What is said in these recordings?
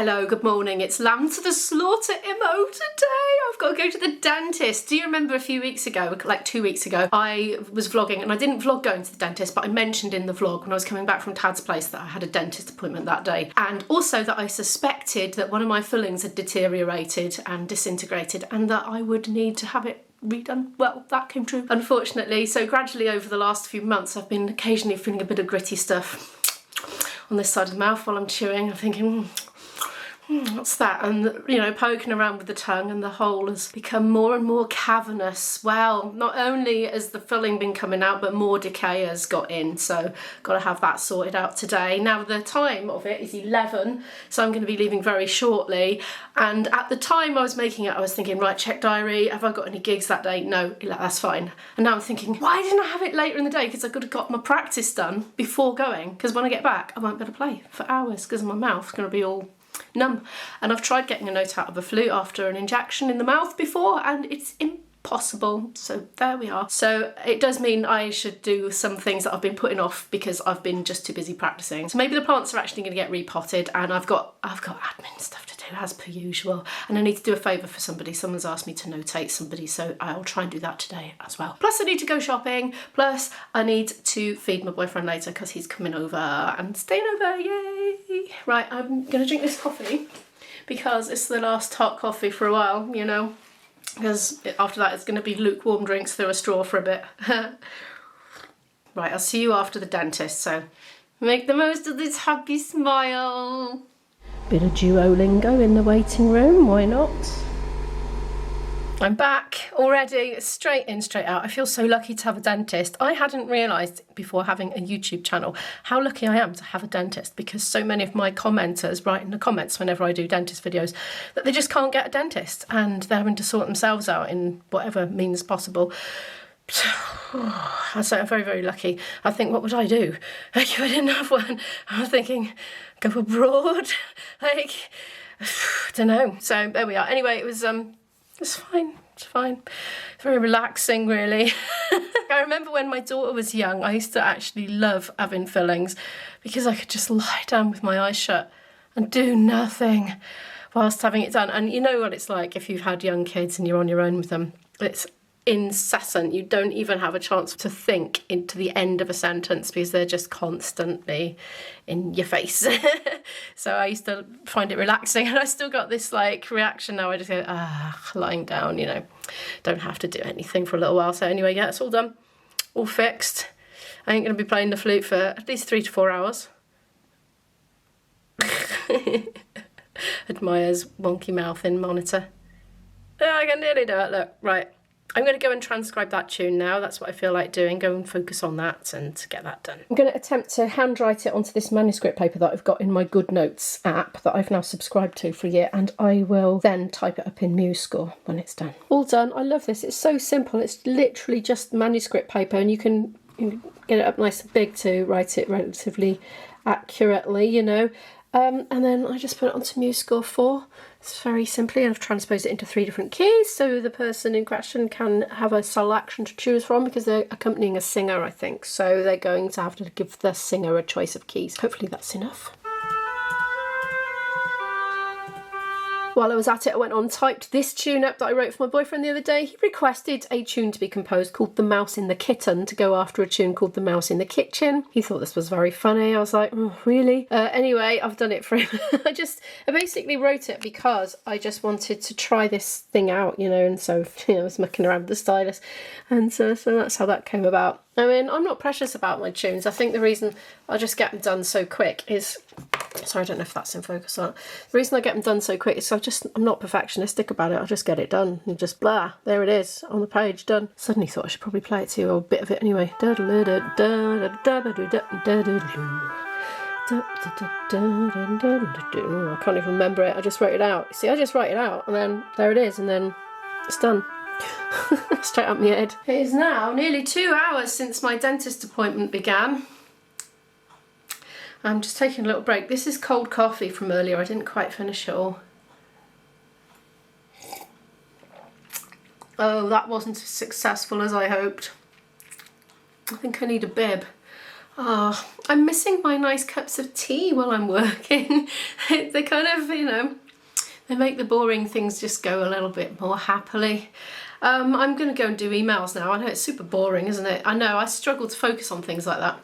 Hello, good morning. It's Lamb to the Slaughter Imo today. I've got to go to the dentist. Do you remember a few weeks ago, like 2 weeks ago, I was vlogging and I didn't vlog going to the dentist, but I mentioned in the vlog when I was coming back from Tad's place that I had a dentist appointment that day. And also that I suspected that one of my fillings had deteriorated and disintegrated and that I would need to have it redone. Well, that came true, unfortunately. So gradually over the last few months, I've been occasionally feeling a bit of gritty stuff on this side of the mouth while I'm chewing. I'm thinking, what's that? And, you know, poking around with the tongue, and the hole has become more and more cavernous. Well, not only has the filling been coming out, but more decay has got in, so got to have that sorted out today. Now, the time of it is 11, so I'm going to be leaving very shortly, and at the time I was making it, I was thinking, right, check diary, have I got any gigs that day? No, that's fine. And now I'm thinking, why didn't I have it later in the day? Because I could have got my practice done before going, because when I get back, I won't be able to play for hours, because my mouth's going to be all numb. And I've tried getting a note out of a flute after an injection in the mouth before, and it's impossible. So there we are. So it does mean I should do some things that I've been putting off because I've been just too busy practicing. So maybe the plants are actually going to get repotted, and I've got admin stuff to do as per usual, and I need to do a favour for somebody. Someone's asked me to notate somebody, so I'll try and do that today as well. Plus I need to go shopping, plus I need to feed my boyfriend later because he's coming over and staying over, yay! Right, I'm going to drink this coffee because it's the last hot coffee for a while, you know, because after that it's going to be lukewarm drinks through a straw for a bit. Right, I'll see you after the dentist, so make the most of this happy smile. Bit of Duolingo in the waiting room, why not? I'm back already, straight in, straight out. I feel so lucky to have a dentist. I hadn't realised before having a YouTube channel how lucky I am to have a dentist, because so many of my commenters write in the comments whenever I do dentist videos that they just can't get a dentist and they're having to sort themselves out in whatever means possible. So I'm very, very lucky. I think, what would I do if I didn't have one? I was thinking, go abroad, like, I don't know. So there we are. Anyway, it was fine. It's fine. It's very relaxing, really. I remember when my daughter was young, I used to actually love having fillings because I could just lie down with my eyes shut and do nothing whilst having it done. And you know what it's like if you've had young kids and you're on your own with them. It's incessant. You don't even have a chance to think into the end of a sentence because they're just constantly in your face. So I used to find it relaxing, and I still got this like reaction now. I just go, lying down, you know, don't have to do anything for a little while. So anyway, yeah, it's all done, all fixed. I ain't going to be playing the flute for at least 3 to 4 hours. Admires wonky mouth in monitor. Yeah, I can nearly do it, look, right. I'm going to go and transcribe that tune now. That's what I feel like doing. Go and focus on that and get that done. I'm going to attempt to handwrite it onto this manuscript paper that I've got in my Good Notes app that I've now subscribed to for a year, and I will then type it up in Musescore when it's done. All done. I love this. It's so simple. It's literally just manuscript paper, and you can get it up nice and big to write it relatively accurately, you know. And then I just put it onto Musescore 4. It's very simply, and I've transposed it into 3 different keys so the person in question can have a selection to choose from, because they're accompanying a singer, I think. So they're going to have to give the singer a choice of keys. Hopefully that's enough. While I was at it, I went on and typed this tune up that I wrote for my boyfriend the other day. He requested a tune to be composed called The Mouse in the Kitten to go after a tune called The Mouse in the Kitchen. He thought this was very funny. I was like, oh, really? Anyway, I've done it for him. I basically wrote it because I just wanted to try this thing out, you know, and so, you know, I was mucking around with the stylus. And so that's how that came about. I mean, I'm not precious about my tunes. I think the reason I just get them done so quick is... Sorry, I don't know if that's in focus or not. The reason I get them done so quick is I'm not perfectionistic about it. I'll just get it done and just blah, there it is on the page, done. Suddenly thought I should probably play it to you, or a bit of it anyway. I can't even remember it. I just wrote it out. See, I just write it out and then there it is, and then it's done. Straight up my head. It is now nearly 2 hours since my dentist appointment began. I'm just taking a little break. This is cold coffee from earlier. I didn't quite finish it all. Oh, that wasn't as successful as I hoped. I think I need a bib. Oh, I'm missing my nice cups of tea while I'm working. They kind of, you know, they make the boring things just go a little bit more happily. I'm going to go and do emails now. I know it's super boring, isn't it? I know, I struggle to focus on things like that.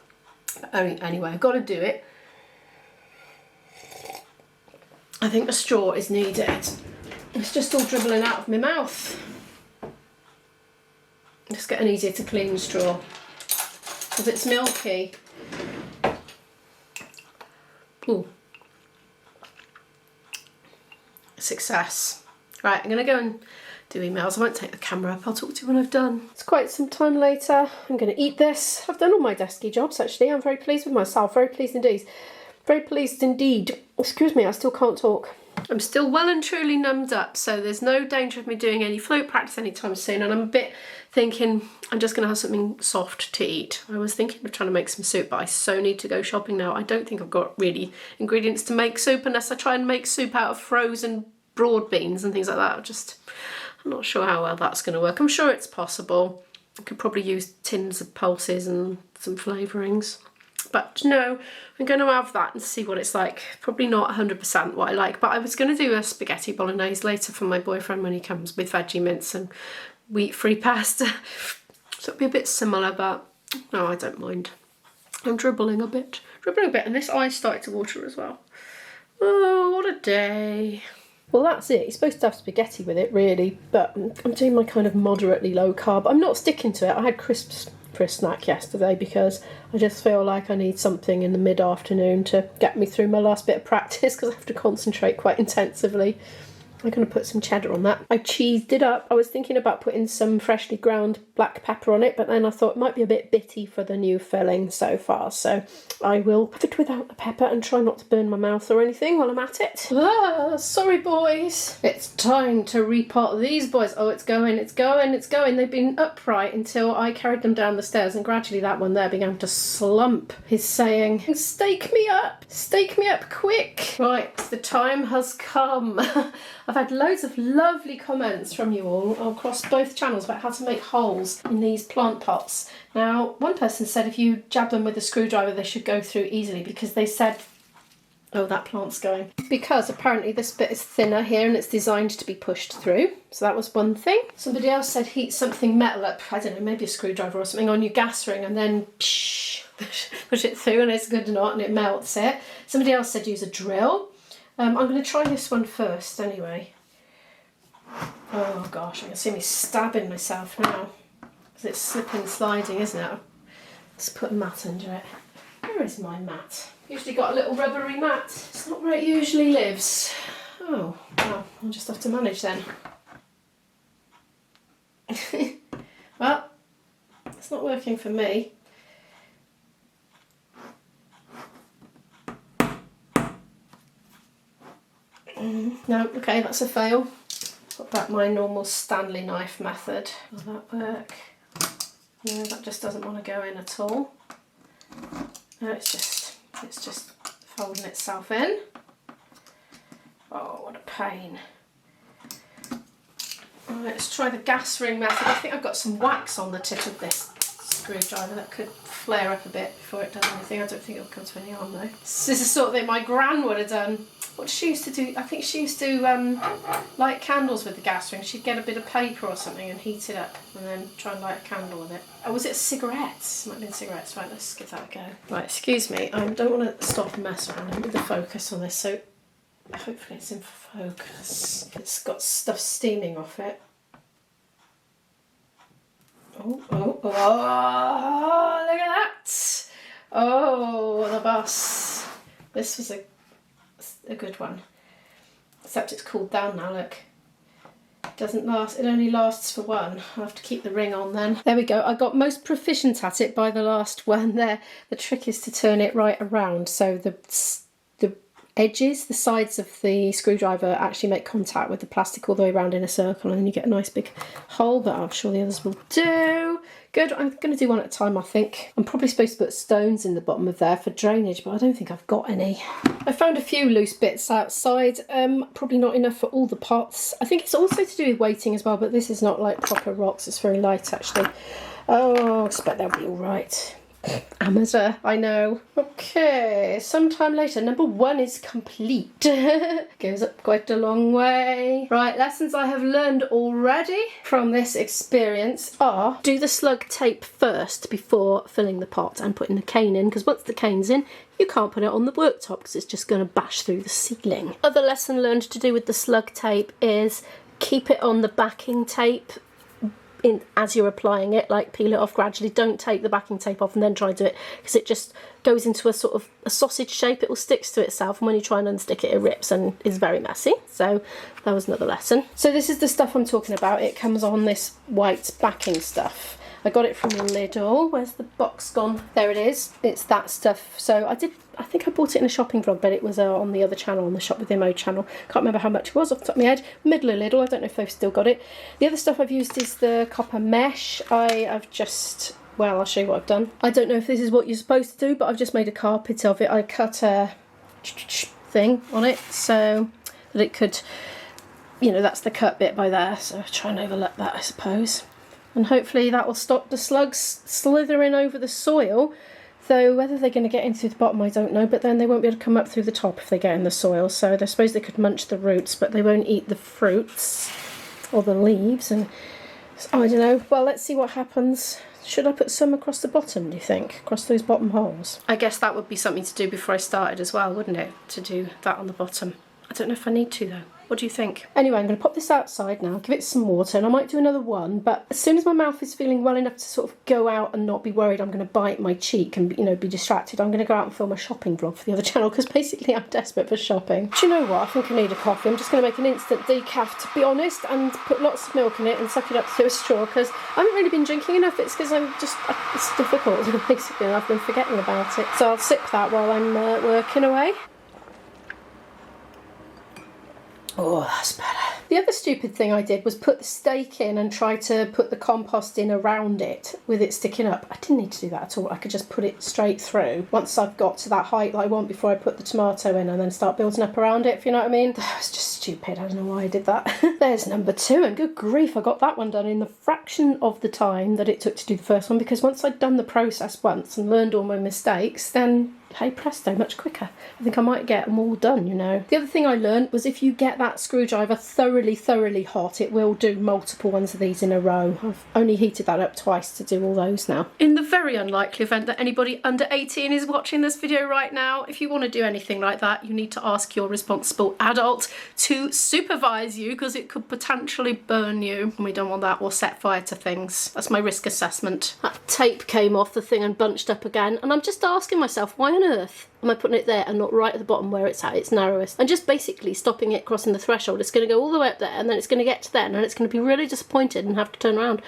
Anyway, I've got to do it. I think a straw is needed. It's just all dribbling out of my mouth. It's getting easier to clean straw because it's milky. Ooh. Success. Right, I'm going to go and do emails. I won't take the camera up. I'll talk to you when I've done. It's quite some time later. I'm going to eat this. I've done all my desky jobs actually. I'm very pleased with myself. Very pleased indeed. Very pleased indeed. Excuse me, I still can't talk. I'm still well and truly numbed up, so there's no danger of me doing any flute practice anytime soon, and I'm a bit thinking I'm just going to have something soft to eat. I was thinking of trying to make some soup, but I so need to go shopping now. I don't think I've got really ingredients to make soup unless I try and make soup out of frozen broad beans and things like that. I'm not sure how well that's going to work. I'm sure it's possible. I could probably use tins of pulses and some flavourings. But no, I'm going to have that and see what it's like. Probably not 100% what I like, but I was going to do a spaghetti bolognese later for my boyfriend when he comes with veggie mince and wheat-free pasta. So it'll be a bit similar, but no, I don't mind. I'm dribbling a bit, and this eye's started to water as well. Oh, what a day. Well, that's it. You're supposed to have spaghetti with it, really, but I'm doing my kind of moderately low carb. I'm not sticking to it. I had crisps for a snack yesterday because I just feel like I need something in the mid-afternoon to get me through my last bit of practice because I have to concentrate quite intensively. I'm going to put some cheddar on that. I cheesed it up. I was thinking about putting some freshly ground black pepper on it, but then I thought it might be a bit bitty for the new filling so far, so I will have it without the pepper and try not to burn my mouth or anything while I'm at it. Ah, sorry boys. It's time to repot these boys. Oh, it's going, it's going, it's going. They've been upright until I carried them down the stairs, and gradually that one there began to slump. He's saying, stake me up quick. Right, the time has come. I've had loads of lovely comments from you all across both channels about how to make holes in these plant pots. Now, one person said if you jab them with a screwdriver they should go through easily because they said, oh, that plant's going. Because apparently this bit is thinner here and it's designed to be pushed through. So that was one thing. Somebody else said heat something metal up, I don't know, maybe a screwdriver or something on your gas ring and then push it through and it's good or not and it melts it. Somebody else said use a drill. I'm going to try this one first anyway. Oh gosh, I can see me stabbing myself now. Because it's slipping and sliding, isn't it? Let's put a mat under it. Where is my mat? Usually got a little rubbery mat. It's not where it usually lives. Oh, well, I'll just have to manage then. Well, it's not working for me. No, okay, that's a fail. Got back my normal Stanley knife method. Will that work? No, that just doesn't want to go in at all. No, it's just folding itself in. Oh, what a pain. Right, let's try the gas ring method. I think I've got some wax on the tip of this screwdriver that could flare up a bit before it does anything. I don't think it'll come to any harm though. This is the sort of thing my gran would have done. What she used to do, I think she used to light candles with the gas ring. She'd get a bit of paper or something and heat it up and then try and light a candle with it. Oh, was it cigarettes? Might have been cigarettes. Right, let's give that a go. Right, excuse me. I don't want to stop and mess around with the focus on this, so hopefully it's in focus. It's got stuff steaming off it. Oh, oh, oh, look at that. Oh, the boss. This was a good one. Except it's cooled down now, look. It doesn't last, it only lasts for one. I'll have to keep the ring on then. There we go, I got most proficient at it by the last one there. The trick is to turn it right around so the edges, the sides of the screwdriver actually make contact with the plastic all the way around in a circle and then you get a nice big hole, but I'm sure the others will do. Good, I'm going to do one at a time I think. I'm probably supposed to put stones in the bottom of there for drainage, but I don't think I've got any. I found a few loose bits outside, probably not enough for all the pots. I think it's also to do with weighting as well, but this is not like proper rocks, it's very light actually. Oh, I expect they'll be all right. Amateur, I know. Okay, sometime later, number 1 is complete. Goes up quite a long way. Right, lessons I have learned already from this experience are do the slug tape first before filling the pot and putting the cane in, because once the cane's in, you can't put it on the worktop because it's just going to bash through the ceiling. Other lesson learned to do with the slug tape is keep it on the backing tape as you're applying it, like peel it off gradually. Don't take the backing tape off and then try to do it, because it just goes into a sort of a sausage shape. It will stick to itself, and when you try and unstick it, it rips and is very messy. So that was another lesson. So this is the stuff I'm talking about. It comes on this white backing stuff. I got it from Lidl. Where's the box gone? There it is. It's that stuff. So I think I bought it in a shopping vlog, but it was on the other channel, on the Shop with Imo channel. Can't remember how much it was off the top of my head. Middle of Lidl. I don't know if they've still got it. The other stuff I've used is the copper mesh. I've just, well, I'll show you what I've done. I don't know if this is what you're supposed to do, but I've just made a carpet of it. I cut a thing on it so that it could, you know, that's the cut bit by there. So try and overlap that, I suppose. And hopefully that will stop the slugs slithering over the soil, though whether they're going to get in through the bottom I don't know, but then they won't be able to come up through the top if they get in the soil. So I suppose they could munch the roots, but they won't eat the fruits or the leaves. And oh, I don't know. Well, let's see what happens. Should I put some across the bottom, do you think? Across those bottom holes? I guess that would be something to do before I started as well, wouldn't it? To do that on the bottom. I don't know if I need to though. What do you think? Anyway, I'm going to pop this outside now, give it some water, and I might do another one, but as soon as my mouth is feeling well enough to sort of go out and not be worried I'm going to bite my cheek and, you know, be distracted, I'm going to go out and film a shopping vlog for the other channel, because basically I'm desperate for shopping. Do you know what? I think I need a coffee. I'm just going to make an instant decaf, to be honest, and put lots of milk in it and suck it up through a straw, because I haven't really been drinking enough. It's because it's difficult, basically, and I've been forgetting about it. So I'll sip that while I'm working away. Oh, that's better. The other stupid thing I did was put the stake in and try to put the compost in around it with it sticking up. I didn't need to do that at all. I could just put it straight through once I've got to that height that I want before I put the tomato in, and then start building up around it, if you know what I mean. That was just stupid. I don't know why I did that. There's number 2, and good grief, I got that one done in the fraction of the time that it took to do the first one, because once I'd done the process once and learned all my mistakes, then hey presto, much quicker. I think I might get them all done, you know. The other thing I learned was if you get that screwdriver thoroughly hot, it will do multiple ones of these in a row. I've only heated that up twice to do all those now. In the very unlikely event that anybody under 18 is watching this video right now, if you want to do anything like that, you need to ask your responsible adult to supervise you, because it could potentially burn you, and we don't want that, or set fire to things. That's my risk assessment. That tape came off the thing and bunched up again, and I'm just asking myself, why on earth am I putting it there and not right at the bottom where it's at its narrowest, and just basically stopping it crossing the threshold? It's going to go all the way up there, and then it's going to get to there, and then it's going to be really disappointed and have to turn around.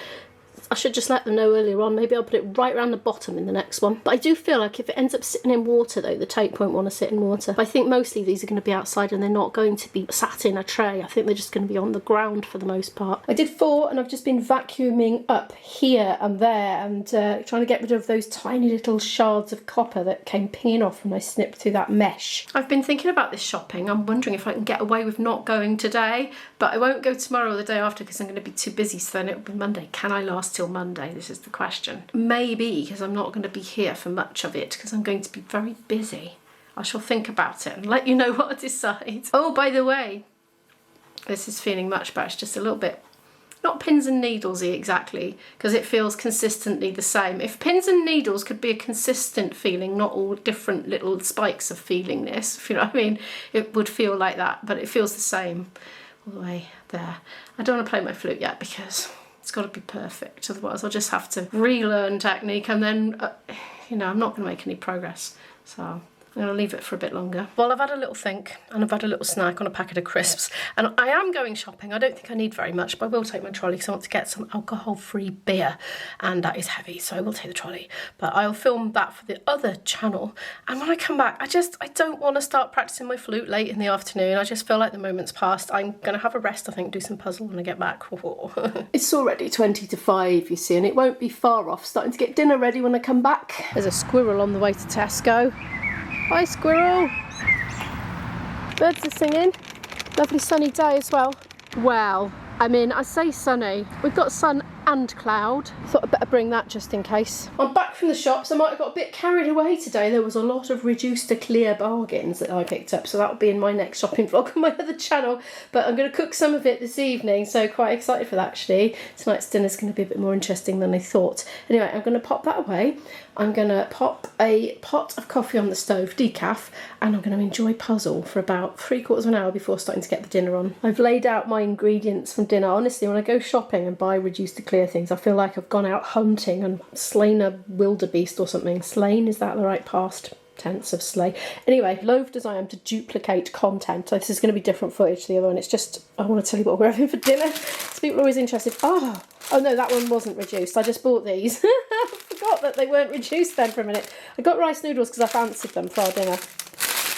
I should just let them know earlier on. Maybe I'll put it right around the bottom in the next one. But I do feel like if it ends up sitting in water though, the tape won't want to sit in water. But I think mostly these are going to be outside and they're not going to be sat in a tray. I think they're just going to be on the ground for the most part. I did 4 and I've just been vacuuming up here and there and trying to get rid of those tiny little shards of copper that came pinging off when I snipped through that mesh. I've been thinking about this shopping. I'm wondering if I can get away with not going today, but I won't go tomorrow or the day after because I'm going to be too busy, so then it'll be Monday. Can I last till Monday? This is the question. Maybe, because I'm not going to be here for much of it because I'm going to be very busy. I shall think about it and let you know what I decide. Oh, by the way, this is feeling much better. It's just a little bit, not pins and needles-y exactly, because it feels consistently the same. If pins and needles could be a consistent feeling, not all different little spikes of feelingness, if you know what I mean, it would feel like that, but it feels the same all the way there. I don't want to play my flute yet because it's got to be perfect, otherwise I'll just have to relearn technique and then, you know, I'm not going to make any progress. So I'm going to leave it for a bit longer. Well, I've had a little think and I've had a little snack on a packet of crisps and I am going shopping. I don't think I need very much, but I will take my trolley because I want to get some alcohol-free beer and that is heavy, so I will take the trolley. But I'll film that for the other channel, and when I come back, I don't want to start practicing my flute late in the afternoon. I just feel like the moment's passed. I'm going to have a rest, I think, do some puzzle when I get back. It's already 20 to 5, you see, and it won't be far off. Starting to get dinner ready when I come back. There's a squirrel on the way to Tesco. Hi squirrel! Birds are singing. Lovely sunny day as well. Well, I mean, I say sunny. We've got sun and cloud. Thought I'd better bring that just in case. I'm back from the shops. I might have got a bit carried away today. There was a lot of reduced to clear bargains that I picked up, so that'll be in my next shopping vlog on my other channel. But I'm going to cook some of it this evening, so quite excited for that actually. Tonight's dinner's going to be a bit more interesting than I thought. Anyway, I'm going to pop that away. I'm going to pop a pot of coffee on the stove, decaf, and I'm going to enjoy puzzle for about 3/4 of an hour before starting to get the dinner on. I've laid out my ingredients from dinner. Honestly, when I go shopping and buy reduced to clear things, I feel like I've gone out hunting and slain a wildebeest or something. Slain, is that the right past tense of slay? Anyway, loathed as I am to duplicate content, this is going to be different footage to the other one. It's just, I want to tell you what we're having for dinner. So people are always interested. Oh no, that one wasn't reduced. I just bought these. I forgot that they weren't reduced then for a minute. I got rice noodles because I fancied them for our dinner.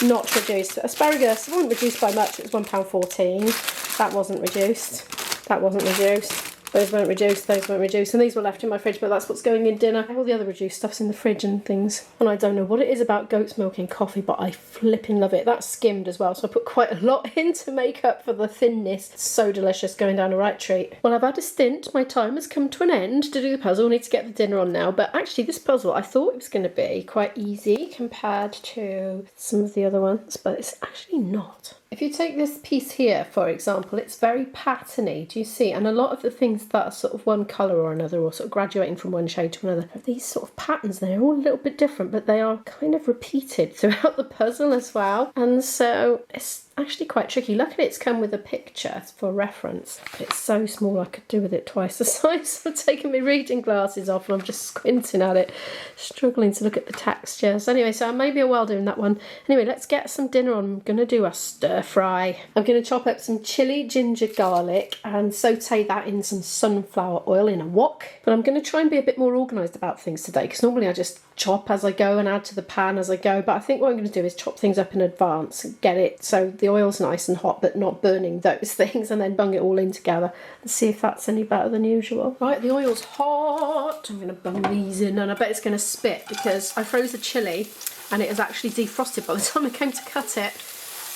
Not reduced. Asparagus wasn't reduced by much. It was £1.14. That wasn't reduced. That wasn't reduced. Those weren't reduced, those weren't reduced, and these were left in my fridge, but that's what's going in dinner. All the other reduced stuff's in the fridge and things. And I don't know what it is about goat's milk in coffee, but I flipping love it. That's skimmed as well, so I put quite a lot in to make up for the thinness. It's so delicious, going down a right treat. Well, I've had a stint. My time has come to an end to do the puzzle. I need to get the dinner on now, but actually this puzzle, I thought it was going to be quite easy compared to some of the other ones, but it's actually not. If you take this piece here, for example, it's very patterny, do you see? And a lot of the things that are sort of one colour or another, or sort of graduating from one shade to another, have these sort of patterns. They're all a little bit different, but they are kind of repeated throughout the puzzle as well. And so it's actually quite tricky. Luckily it's come with a picture for reference. It's so small I could do with it twice the size. I've taken my reading glasses off and I'm just squinting at it, struggling to look at the textures. Anyway, so I may be a while doing that one. Anyway, let's get some dinner on. I'm going to do a stir fry. I'm going to chop up some chilli, ginger, garlic and saute that in some sunflower oil in a wok. But I'm going to try and be a bit more organised about things today, because normally I just chop as I go and add to the pan as I go, but I think what I'm going to do is chop things up in advance and get it so the oil's nice and hot but not burning those things, and then bung it all in together and see if that's any better than usual. Right, the oil's hot. I'm going to bung these in, and I bet it's going to spit because I froze the chilli and it has actually defrosted by the time I came to cut it.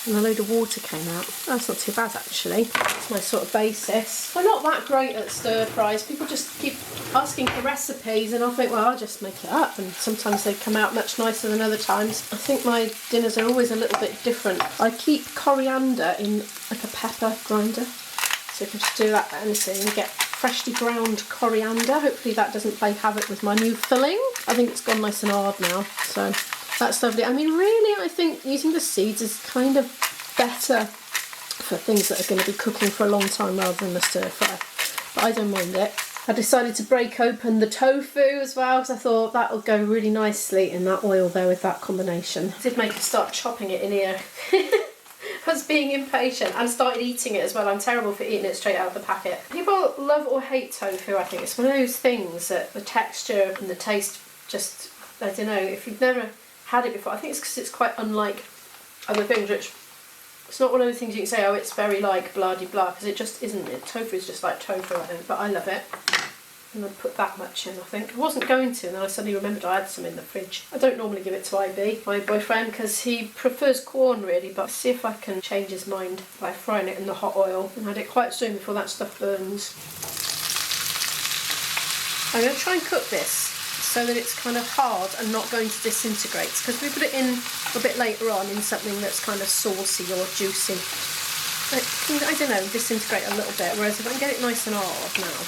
And a load of water came out. That's not too bad actually. It's my sort of basis. I'm not that great at stir fries. People just keep asking for recipes and I think, well, I'll just make it up, and sometimes they come out much nicer than other times. I think my dinners are always a little bit different. I keep coriander in like a pepper grinder. So you can just do that for anything and get freshly ground coriander. Hopefully that doesn't play havoc with my new filling. I think it's gone nice and hard now, so that's lovely. I mean, really, I think using the seeds is kind of better for things that are going to be cooking for a long time rather than the stir fry. But I don't mind it. I decided to break open the tofu as well because I thought that'll go really nicely in that oil there with that combination. I did make her start chopping it in here. I was being impatient and started eating it as well. I'm terrible for eating it straight out of the packet. People love or hate tofu, I think. It's one of those things that the texture and the taste just, I don't know, if you've never had it before. I think it's because it's quite unlike other things, which it's not one of those things you can say, oh, it's very like blah de blah, because it just isn't. Tofu is just like tofu, I think, but I love it. And I put that much in, I think. I wasn't going to, and then I suddenly remembered I had some in the fridge. I don't normally give it to IB, my boyfriend, because he prefers corn really, but I'll see if I can change his mind by frying it in the hot oil and add it quite soon before that stuff burns. I'm going to try and cook this so that it's kind of hard and not going to disintegrate, because we put it in a bit later on in something that's kind of saucy or juicy, it can, I don't know, disintegrate a little bit, whereas if I can get it nice and hard now,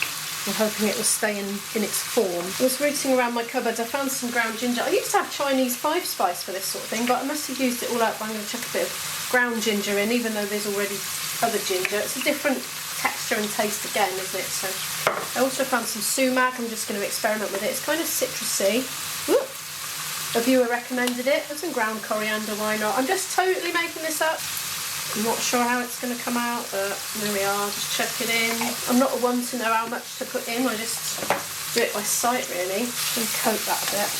I'm hoping it will stay in its form. I was rooting around my cupboards, I found some ground ginger. I used to have Chinese 5-spice for this sort of thing, but I must have used it all up. I'm going to chuck a bit of ground ginger in, even though there's already other ginger. It's a different texture and taste again, isn't it? So I also found some sumac. I'm just going to experiment with it. It's kind of citrusy. Ooh. A viewer recommended it. There's some ground coriander, why not? I'm just totally making this up. I'm not sure how it's going to come out, but there we are, just chuck it in. I'm not one to know how much to put in, I just do it by sight really, and coat that a bit.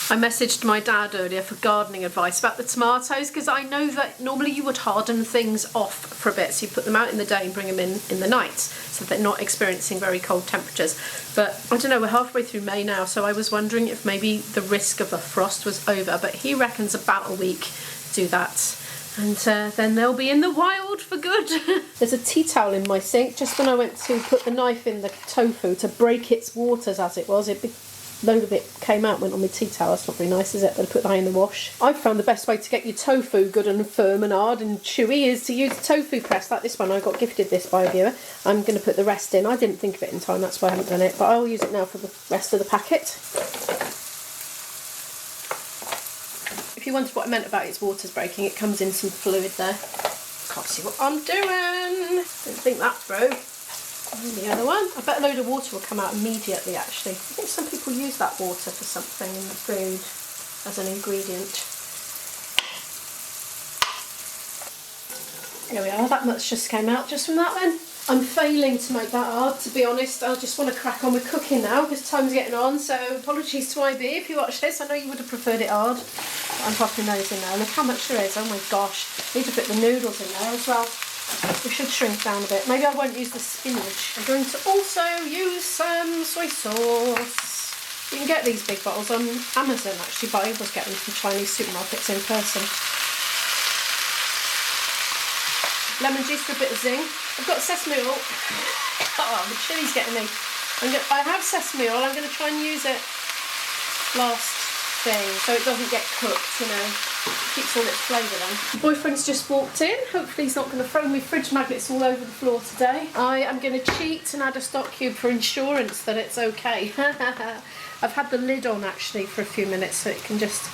I messaged my dad earlier for gardening advice about the tomatoes, because I know that normally you would harden things off for a bit, so you put them out in the day and bring them in the night, so they're not experiencing very cold temperatures. But I don't know, we're halfway through May now, so I was wondering if maybe the risk of a frost was over, but he reckons about a week do that. And then they'll be in the wild for good. There's a tea towel in my sink. Just when I went to put the knife in the tofu to break its waters as it was, a big load of it came out, went on my tea towel. That's not very nice, is it? But I put that in the wash. I've found the best way to get your tofu good and firm and hard and chewy is to use a tofu press like this one. I got gifted this by a viewer. I'm going to put the rest in. I didn't think of it in time, that's why I haven't done it. But I'll use it now for the rest of the packet. If you wondered what I meant about its waters breaking, it comes in some fluid there. Can't see what I'm doing. Didn't think that through. And the other one. I bet a load of water will come out immediately actually. I think some people use that water for something in the food as an ingredient. There we are, that much just came out just from that then. I'm failing to make that hard, to be honest. I just want to crack on with cooking now because time's getting on, so apologies to IB if you watch this. I know you would have preferred it hard. But I'm popping those in there. Look how much there is, oh my gosh. I need to put the noodles in there as well. We should shrink down a bit. Maybe I won't use the spinach. I'm going to also use some soy sauce. You can get these big bottles on Amazon actually, but I always get them from Chinese supermarkets in person. Lemon juice for a bit of zing. I've got sesame oil. Oh, the chili's getting me. I have sesame oil. I'm going to try and use it last thing so it doesn't get cooked, you know. It keeps all its flavour then. My boyfriend's just walked in. Hopefully he's not going to throw me fridge magnets all over the floor today. I am going to cheat and add a stock cube for insurance that it's okay. I've had the lid on actually for a few minutes so it can just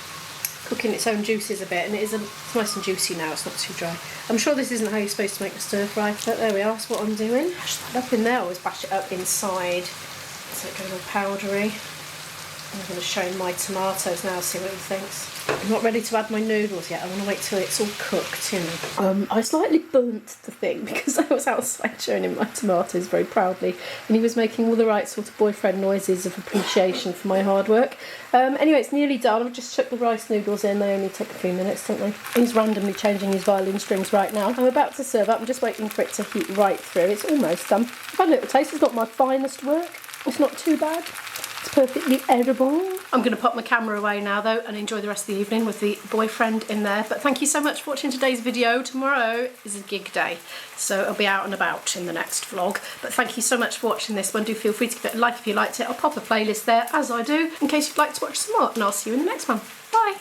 cook in its own juices a bit, and it's nice and juicy now, it's not too dry. I'm sure this isn't how you're supposed to make a stir fry, but there we are, that's what I'm doing. Bash that up in there, I always bash it up inside so it goes all powdery. I'm going to show him my tomatoes now, see what he thinks. I'm not ready to add my noodles yet, I want to wait till it's all cooked, you know. I slightly burnt the thing because I was outside showing him my tomatoes very proudly, and he was making all the right sort of boyfriend noises of appreciation for my hard work. Anyway, it's nearly done. I've just chucked the rice noodles in. They only take a few minutes, don't they? He's randomly changing his violin strings right now. I'm about to serve up. I'm just waiting for it to heat right through. It's almost done. I've had a little taste. It's not my finest work. It's not too bad. It's perfectly edible. I'm going to pop my camera away now though and enjoy the rest of the evening with the boyfriend in there. But thank you so much for watching today's video. Tomorrow is a gig day, so I'll be out and about in the next vlog. But thank you so much for watching this one. Do feel free to give it a like if you liked it. I'll pop a playlist there as I do in case you'd like to watch some more, and I'll see you in the next one. Bye.